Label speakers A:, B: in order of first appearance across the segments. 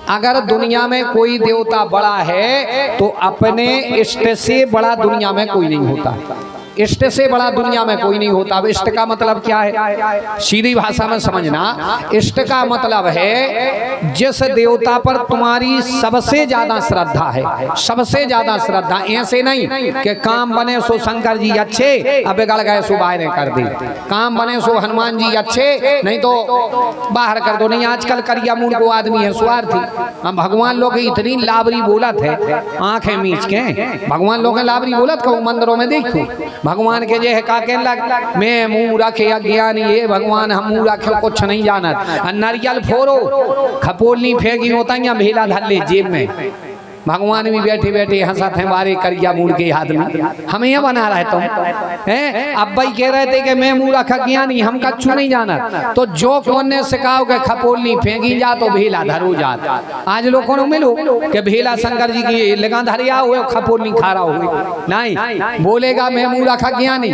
A: अगर दुनिया में कोई देवता बड़ा है तो अपने इष्ट से बड़ा दुनिया में कोई नहीं होता। इष्ट से बड़ा दुनिया में कोई नहीं होता। अब इष्ट का मतलब क्या है, सीधी भाषा में समझना। इष्ट का मतलब है जिस देवता पर तुम्हारी सबसे ज्यादा श्रद्धा है, सबसे ज्यादा श्रद्धा। ऐसे नहीं कि काम बने सो शंकर जी अच्छे, अब बिगड़ गए सो बाहर कर दे, काम बने सो हनुमान जी अच्छे, नहीं तो बाहर कर दो। नहीं, आजकल करिया मूड को आदमी है स्वार्थी। हम भगवान लोग इतनी लाबरी बोलत है, आंखें मीच के भगवान लोग लाबरी बोलत कहूँ मंदिरों में देखो भगवान के जे है का के लग मैं मुंह रखे अज्ञानी ये भगवान हम मुंह रखे कुछ नहीं जानत। नारियल फोड़ो खपोलनी फेंकी होता या भेला धर ले जेब में। भगवान भी बैठे बैठे हंसत हैं बारे करिया मूड के हाथ में, हमें यह बना रहे तुम हैं। अब भाई कह रहे थे कि मैं मुंह रखा ज्ञानी हम कच्छू नहीं जाना, तो जो कौन ने सिखाओ के खपोलनी फेंकी जा तो भेला धरो जात। आज लोगों को मिलो कि भेला शंकर जी की लगा धरिया हुए खपोलनी खारा हुए, नहीं बोलेगा मैं मुंह रखा ज्ञानी।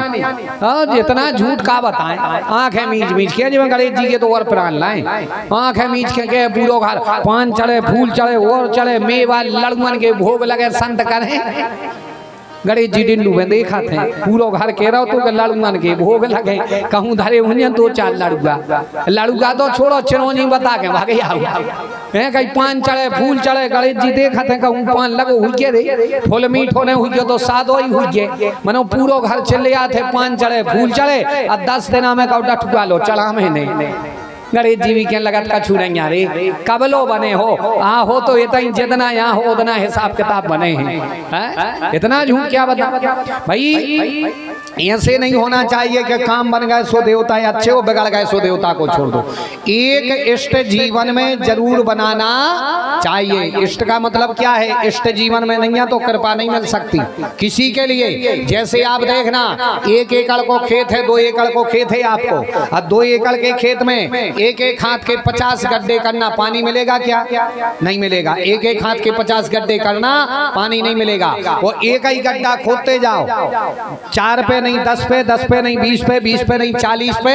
A: जितना झूठ का बताएं, आंखें मीच मीच के जब गणेश जी के तो और प्राण लाए, आंखें मीच के पूरो घर पान चढ़े फूल चढ़े और चढ़े मेवा लड़ मन के भोग लगे संत करे। गणेश जी डिंडू में देखा थे पूरो घर कह रहा तो लड़ुआन के भोग लगे, कहूँ धरे हुए दो चार लड़ुआ लड़ुआ तो छोड़ो चिरौंजी बता के भागे है कहीं पान चढ़े फूल चढ़े। गणेश जी देखा थे कहूँ पान लगो हुई रे फूल मीठ होने हुई तो सादो ही हुई मनो पूरो घर चले आते पान चढ़े फूल चढ़े और 10 दिन में कौटा ठुका लो चढ़ा में नहीं। गणेश जी भी क्या लगत का छूरेंगे रे कबलो बने हो आ हो तो इतना जितना यहाँ हो उतना हिसाब किताब बने हैं। इतना झूठ क्या बता भाई। ऐसे नहीं होना चाहिए कि काम बन गए सो देवता अच्छे हो, बिगड़ गए सो देवता को छोड़ दो। एक इष्ट जीवन में जरूर बनाना चाहिए। इष्ट का मतलब क्या है, इष्ट जीवन में नहीं है तो कृपा नहीं मिल सकती किसी के लिए। जैसे आप देखना 1 एकड़ को खेत है, 2 एकड़ को खेत है आपको, और 2 एकड़ के खेत में एक एक हाथ के 50 गड्ढे करना, पानी मिलेगा क्या? नहीं मिलेगा। एक एक हाथ के 50 गड्ढे करना, पानी नहीं मिलेगा। वो एक ही गड्ढा खोदते जाओ, 4 पे नहीं 10 पे, 10 पे नहीं 20 पे, 20 पे नहीं 40 पे,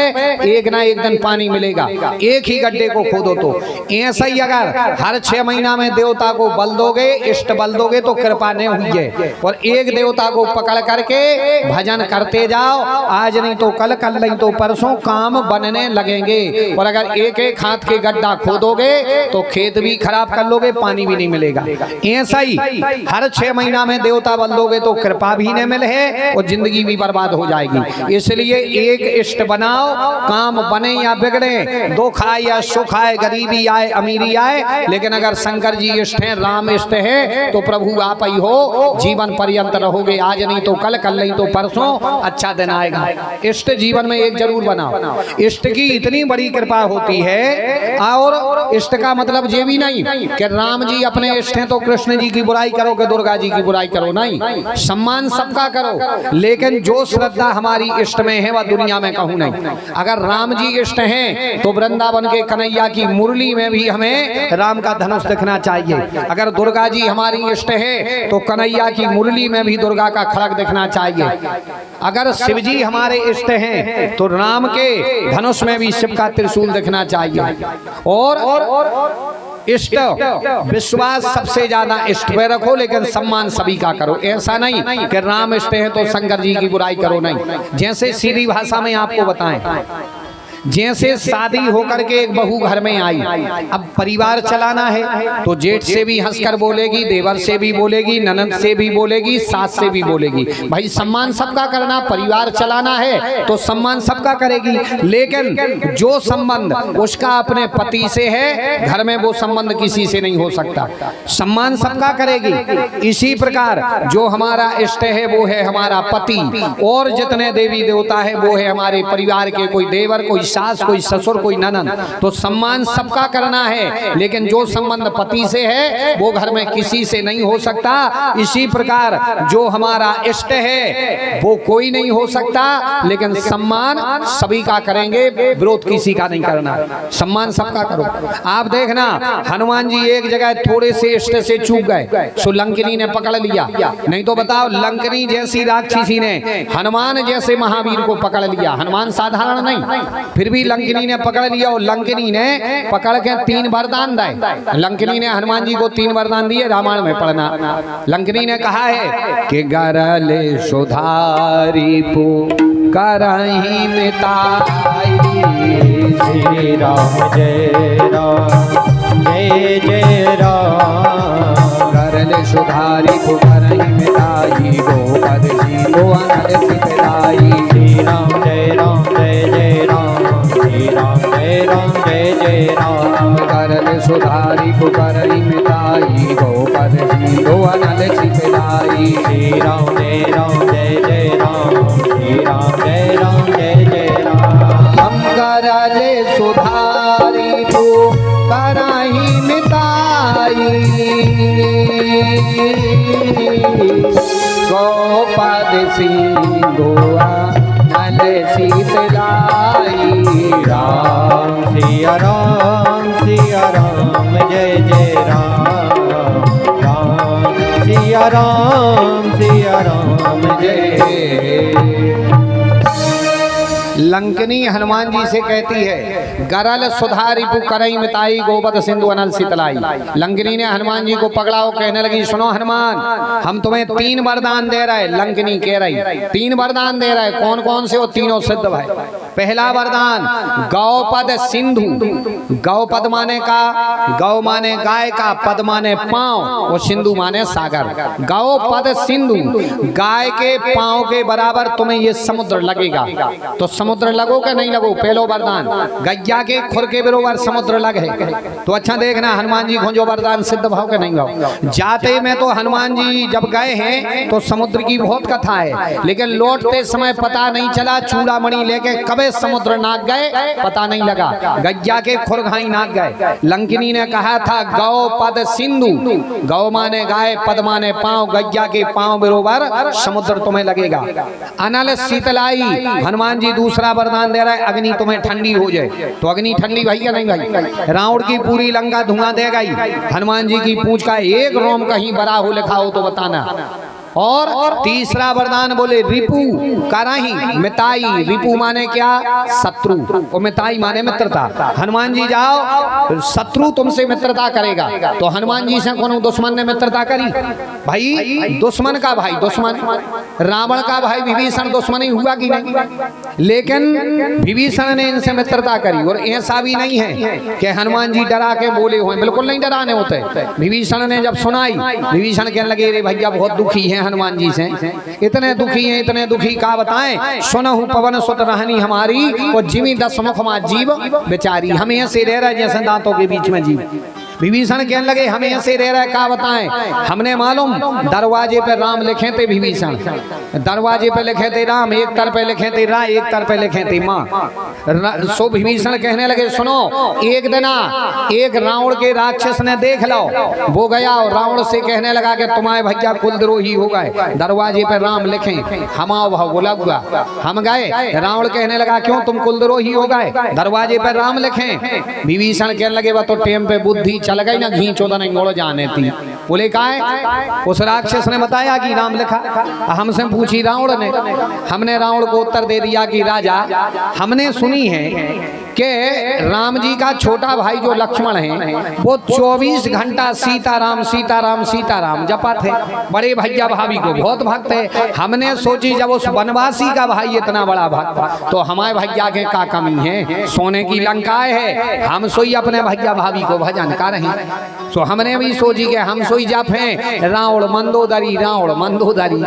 A: एक ना एक दिन पानी मिलेगा। एक ही गड्ढे को खोदो तो ऐसा ही अगर हर 6 महीना में देवता को बल दोगे, इष्ट बल दोगे तो कृपा नहीं हुई है। और एक देवता को पकड़ करके भजन करते जाओ, आज नहीं तो कल, कल नहीं तो परसों काम बनने लगेंगे। और अगर एक एक हाथ के गड्ढा खोदोगे तो खेत भी खराब कर लोगे, पानी भी नहीं मिलेगा। ऐसा ही हर 6 महीना में देवता बल दोगे तो कृपा भी नहीं मिले है और जिंदगी भी बर्बाद हो जाएगी। इसलिए एक इष्ट बनाओ, काम बने या बिगड़े, दुख आए या सुख आए, गरीबी आए अमीरी आए, लेकिन अगर शंकर जी इष्ट हैं, राम इष्ट है तो प्रभु आप ही हो, जीवन पर्यंत रहोगे। आज नहीं तो कल, कल नहीं तो परसों अच्छा दिन आएगा। इष्ट जीवन में एक जरूर बनाओ। इष्ट की इतनी बड़ी कृपा होती है। और इष्ट का मतलब ये भी नहीं कि राम जी अपने इष्ट हैं तो कृष्ण जी की बुराई करो कि दुर्गा जी की बुराई करो, नहीं, सम्मान सबका करो, लेकिन जो श्रद्धा हमारी इष्ट में है वह दुनिया में कहूँ नहीं। अगर राम जी इष्ट हैं तो वृंदावन के कन्हैया की मुरली में भी हमें राम का धनुष दिखना चाहिए। अगर दुर्गा जी हमारी इष्ट है तो कन्हैया की मुरली में भी दुर्गा का खड़ग दिखना चाहिए। अगर शिव जी हमारे इष्ट हैं तो राम के धनुष में भी शिव का त्रिशूल दिखना चाहिए। और इष्ट विश्वास सबसे ज्यादा इष्ट पे रखो, लेकिन सम्मान सभी का करो। ऐसा नहीं कि राम इष्ट है तो शंकर जी की बुराई करो, नहीं। जैसे सीधी भाषा में आपको बताएं, जैसे शादी होकर के एक बहू घर में आई, अब परिवार चलाना है तो जेठ से भी हंसकर बोलेगी, देवर से भी बोलेगी, ननद से भी बोलेगी, सास से भी बोलेगी। भाई सम्मान सबका करना, परिवार चलाना है तो सम्मान सबका करेगी। लेकिन जो संबंध उसका अपने पति से है घर में, वो संबंध किसी से नहीं हो सकता। सम्मान सबका करेगी। इसी प्रकार जो हमारा इष्ट है वो है हमारा पति, और जितने देवी देवता है वो है हमारे परिवार के, कोई देवर, कोई सास, कोई ससुर, कोई ननद, तो सम्मान सबका करना है। लेकिन जो संबंध पति से है वो घर में किसी से नहीं हो सकता। इसी प्रकार जो हमारा इष्ट है वो कोई नहीं हो सकता, लेकिन सम्मान सभी का करेंगे, विरोध किसी का नहीं करना, सम्मान सबका करो। आप देखना हनुमान जी एक जगह थोड़े से इष्ट से चूक गए, सो लंकिनी ने पकड़ लिया। नहीं तो बताओ लंकिनी जैसी राक्षसी ने हनुमान जैसे महावीर को पकड़ लिया। हनुमान साधारण नहीं, फिर फिर भी लंकिनी ने पकड़ लिया और लंकिनी ने पकड़ के 3 वरदान दिए। लंकिनी ने हनुमान जी को 3 वरदान दिए, रामायण में पढ़ना। लंकिनी ने कहा है कि गरले सुधारी करही मिताई,
B: श्री राम जय राम जय जय राम।
A: गरले सुधारी करही मिताई, गोपद सीतो अनल सितलाई।
B: श्री राम जय राम जय जय राम, श्री राम जय राम जय जय राम।
A: गरले सुधारी करही मिताई, गोपद सीतो अनल सितलाई।
B: श्री राम जय राम जय जय राम, श्री राम जय राम जय जय राम।
A: हम गरले सुधारी करही मिताई, गोपद सिंधु अनल सितलाई।
B: राम सिया राम जय जय राम, राम सिया राम जय।
A: लंकिनी हनुमान जी से कहती है गरल सुधारी करई मिताई, गोपद सिंधु अनल सितलाई। लंकिनी ने हनुमान जी को पकड़ाओ, कहने लगी सुनो हनुमान, हम तुम्हें 3 वरदान दे रहे। लंकिनी कह रही 3 वरदान दे रहे, कौन कौन से? वो तीनों सिद्ध भाई। पहला वरदान गौपद सिंधु। गौपद माने का, गौ माने गाय का, पद माने पांव, वो सिंधु माने सागर। गौपद सिंधु, गाय के पांव के बराबर तुम्हें ये समुद्र लगेगा। तो समुद्र लगो कि नहीं लगो? पहलो वरदान गैया के खुर के बराबर समुद्र लगे। तो अच्छा देखना हनुमान जी को जो वरदान सिद्ध भाव के नहीं भाव। जाते में तो हनुमान जी जब गए हैं तो समुद्र की बहुत कथा है, लेकिन लौटते समय पता नहीं चला, चूड़ामणि लेके कबे समुद्र नाग गए पता नहीं लगा, गैया के खुर घाई नाग गए। लंकिनी ने कहा था गौ पद सिंधु, गौ माने गाय, पद माने पांव, गैया के पांव बरोबर समुद्र तुम्हें लगेगा। अनल शीतलाई, हनुमान जी दूसरा वरदान दे रहा है अग्नि तुम्हें ठंडी हो जाए। तो अग्नि ठंडी भाई या नहीं भाई? रावण की पूरी लंका धुआं दे गई, हनुमान जी की पूंछ का एक रोम कहीं बड़ा हो लिखा हो तो बताना। और तीसरा वरदान बोले रिपु कराही मिताई। रिपु माने क्या? शत्रु, और मिताई माने मित्रता। हनुमान जी जाओ, शत्रु तुमसे मित्रता करेगा। तो हनुमान जी से कौन दुश्मन ने मित्रता करी भाई? दुश्मन का भाई दुश्मन, रावण का भाई विभीषण दुश्मन ही हुआ कि नहीं? लेकिन विभीषण ने इनसे मित्रता करी। और ऐसा भी नहीं है कि हनुमान जी डरा के बोले हुए, बिल्कुल नहीं डराने होते। विभीषण ने जब सुनाई, विभीषण कहने लगे रे भैया बहुत दुखी है हनुमान जी से, इतने दुखी हैं, इतने दुखी का बताएं। सुनहु पवन सुत रहनी हमारी, और जिमी 10 मुख मा जीव बेचारी। हमें ऐसे रह रहा है जैसे दांतों के बीच में जीव। विभीषण कहने लगे हमें ऐसे रह रहा है का बताएं। हमने मालूम दरवाजे पे राम लिखे थे विभीषण, दरवाजे पे लिखे थे राम, एक तर पे लिखे थे रा, एक तर पे लिखे थे माँ। सो विभीषण कहने लगे सुनो, एक दिन एक रावण के राक्षस ने देख लो, वो गया और रावण से कहने लगा कि तुम्हारे भैया कुलद्रोही हो गए, दरवाजे पे राम लिखे। हम आओ भाव बोला हुआ, हम गए। रावण कहने लगा क्यों तुम कुलद्रोही हो गए, दरवाजे पे राम लिखे। विभीषण कहने लगे वह तो टेम पे बुद्धि चल गई ना, घी 14 नहीं मोड़ जाने थी। बोले का है? उस राक्षस ने बताया कि राम लिखा। हमसे पूछी रावण ने, हमने रावण को उत्तर दे दिया कि राजा हमने सुनी है कि राम जी का छोटा भाई जो लक्ष्मण है वो 24 घंटा सीताराम सीताराम सीताराम जपा थे, बड़े भैया भाभी को बहुत भक्त है। हमने सोची जब उस वनवासी का भाई इतना बड़ा भक्त तो हमारे भैया के का कमी है, सोने की लंकाएं है, हम सोई अपने भैया भाभी को भजन कर रहे। सो हमने भी सोची कि हम सोई जाफे रावण मंदोदरी, रावण मंदोदरी।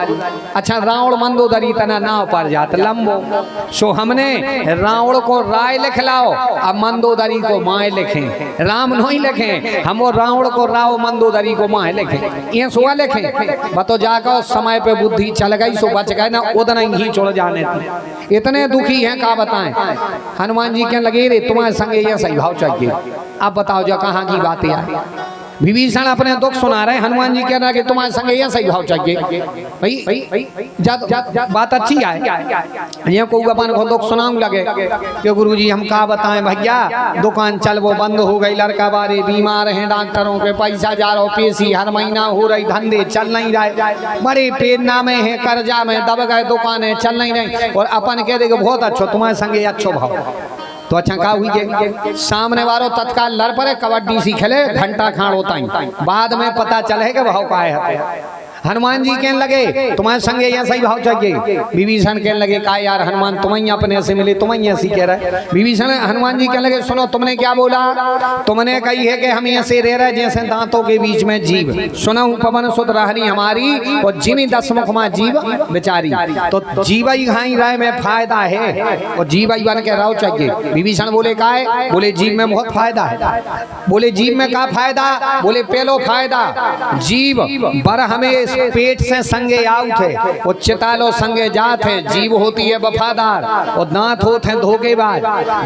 A: अच्छा रावण मंदोदरी तना नाव पर जात लंबो। सो हमने रावण को राय लिख लाओ, अब मंदोदरी को माए लिखे, राम नहीं लिखे, हम वो रावण को राव मंदोदरी को माए लिखे, ये सुआ लिखे। बतो जाकर समय पे बुद्धि चल गई सो बच गए ना, उतना ही छोड़ जाने थे। इतने दुखी हैं का बताएं। हनुमान जी के लगे रे तुम्हारे संगे ये सही भाव चाहिए। अब बताओ जो कहाँ की बातें आई। विभीषण अपने दुख सुना रहे, हनुमान जी कह रहे कि तुम्हारे संगे ये सही भाव चाहिए। भाई बात अच्छी है, ये को अपन को दुख सुनाऊं लगे कि गुरुजी हम का बताएं भैया, दुकान चल वो बंद हो गई, लड़का बारे बीमार हैं, डॉक्टरों के पैसा जा रहा पेशी हर महीना हो रही, धंधे चल नहीं रहे, बड़े पेड़ना में है, कर्जा में दब गए, दुकानें चल नहीं रही। और अपन कह देगा बहुत अच्छो तुम्हारे संगे अच्छो भाव। तो अच्छा का हुई के सामने वालों तत्काल लड़ पड़े, कबड्डी सी खेले, घंटा खान होता ही बाद में पता चले कि भाव का है। हनुमान जी कहने लगे तुम्हारे संगे ऐसा ही भाव चाहिए। विभीषण कहने लगे का यार हनुमान तुम्हें अपने से मिले, तुम्हें ऐसी कह रहा है। विभीषण हनुमान जी कहने लगे सुनो तुमने क्या बोला, तुमने कही है कि हम ऐसे रह रहे जैसे दांतों के बीच में जीव, सुना हूँ पवन सुत रहनी हमारी और जिमी दसमुख मां जीव बेचारी। तो जीवाई घाई राय में फायदा है और जीवाई बन के रहो चाहिए। विभीषण बोले का है, बोले जीव में बहुत फायदा है। बोले जीव में का फायदा, बोले पहलो फायदा जीव बर हमें पेट से संगे आउट है वो चितालो संगे जात है। जीव होती है वफादार और दांत होते हैं धोखेबाज।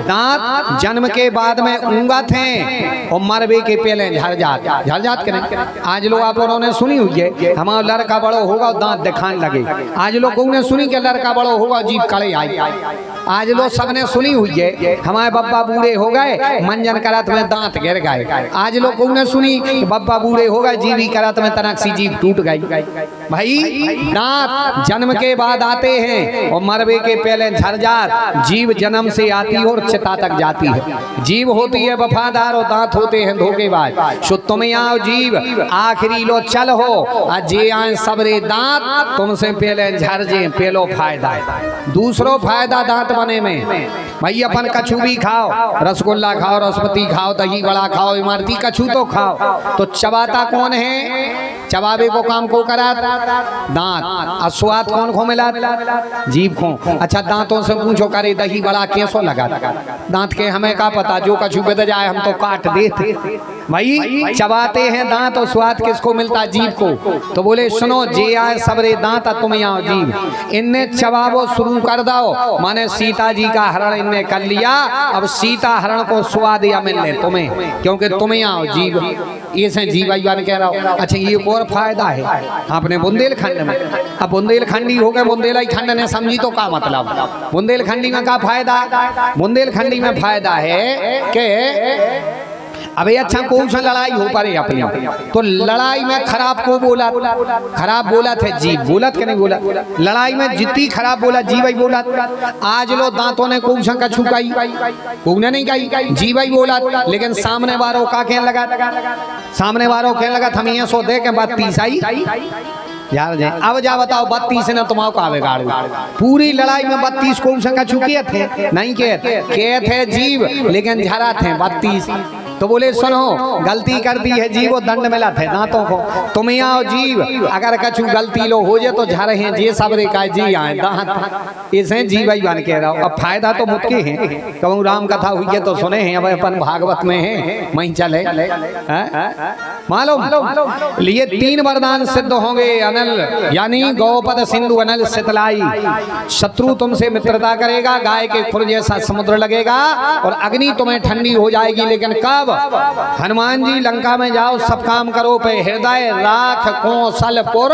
A: दांत जन्म के बाद में ऊंगत हैं और मरबे के पहले झरजात। झरजात के नहीं आज लोग आप लोगों ने सुनी हुई है हमारा लड़का बड़ो होगा और दांत दिखाने लगे। आज लोगों ने सुनी कि लड़का बड़ो होगा जीभ कड़े आई। आज लोग सबने सुनी हुई है हमारे बब्बा बूढ़े हो गए मंजन करत में दांत गिर गए। आज लोगों ने सुनी कि बब्बा बूढ़े हो गए जीवी करत में तनक सी जीभ टूट गई। भाई दांत जन्म के बाद आते हैं और मरबे के पहले झरझार। जीव जन्म से आती है और चिता तक जाती है। जीव होती है वफादार और दांत होते हैं धोखेबाज। सो तुम आओ जीव आखिरी लो चल हो अजे आए सबरे दांत तुमसे पहले झरजे पहलो फायदा है। दूसरो फायदा दांत बने में भाई अपन कछु भी खाओ, रसगुल्ला खाओ, रसपति खाओ, दही बड़ा खाओ, इमरती कछु तो खाओ तो चबाता कौन है, चबावे को काम को करा दांत। स्वाद कौन को मिला, जीभ को। अच्छा दांतों से पूछो करे दही बड़ा कैसो लगा, दांत के हमें का पता, जो कछु बेद जाए हम तो काट देते। भाई चबाते हैं दांत और स्वाद किसको मिलता, जीभ को। तो बोले सुनो जे आए सबरे दांत तुम आओ जीभ। इनने चबावो शुरू कर दो माने सीता जी का हरण इनने कर लिया। अब सीता हरण को स्वाद या मिलने तुम्हें क्योंकि तुम आओ जीभ। ये से जीव बन कह रहा हूँ। अच्छा ये और फायदा है आपने बुंदेलखंड में। अब बुंदेलखंडी हो गए, बुंदेलखंड ने समझी तो का मतलब। बुंदेलखंडी में का फायदा, बुंदेलखंडी में फायदा है कि अबे अच्छा कौन सा लड़ाई हो पड़े अपनी तो लड़ाई में खराब को बोला, खराब बोला थे जीव बोलत के नहीं बोला। लड़ाई में जितनी खराब बोला जीव ही बोला। आज लो दांतों ने कौन सा कछु कही, कौन नहीं कही, जीव ही बोला। लेकिन सामने वालों का कहने लगा, सामने वालों कहने लगा हम ये सो दे के बात 30 आई यार जाए। अब जा बताओ 32 ने तुम्हारा का बिगाड़। पूरी लड़ाई में 32 कौन सा कछु किए थे, नहीं किए थे जीव लेकिन झरा थे 32। तो बोले सुनो गलती कर दी है जीव, दंड मिला थे दांतों को। तुम आओ जीव अगर कछु गलती लो हो जाए तो झरे हैं जे सबरे का जी आए दांत। इसे जीव ही बन के रहो। अब फायदा तो मुझके है, कहूँ राम कथा हुई है तो सुने हैं, अब अपन भागवत में है वहीं चले मालूम। लिए 3 वरदान सिद्ध होंगे अनल यानी गौपद सिंधु अनल शीतलाई। शत्रु तुमसे मित्रता करेगा, गाय के खुर जैसा समुद्र लगेगा और अग्नि तुम्हें ठंडी हो जाएगी। लेकिन कब, हनुमान जी लंका में जाओ सब काम करो पे हृदय राख कौशलपुर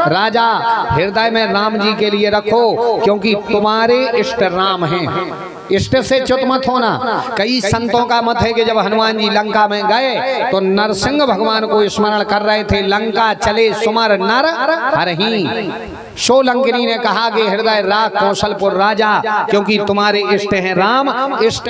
A: राजा। हृदय में राम जी के लिए रखो क्योंकि तुम्हारे इष्ट राम हैं। इष्ट से च्युत मत होना। कई संतों का मत है कि जब हनुमान जी लंका में गए तो नरसिंह भगवान को स्मरण कर रहे थे। लंका चले सुमर नर हरही। शो लंकिनी ने कहा कि हृदय राख कौशलपुर राजा क्योंकि तुम्हारे इष्ट हैं राम। इष्ट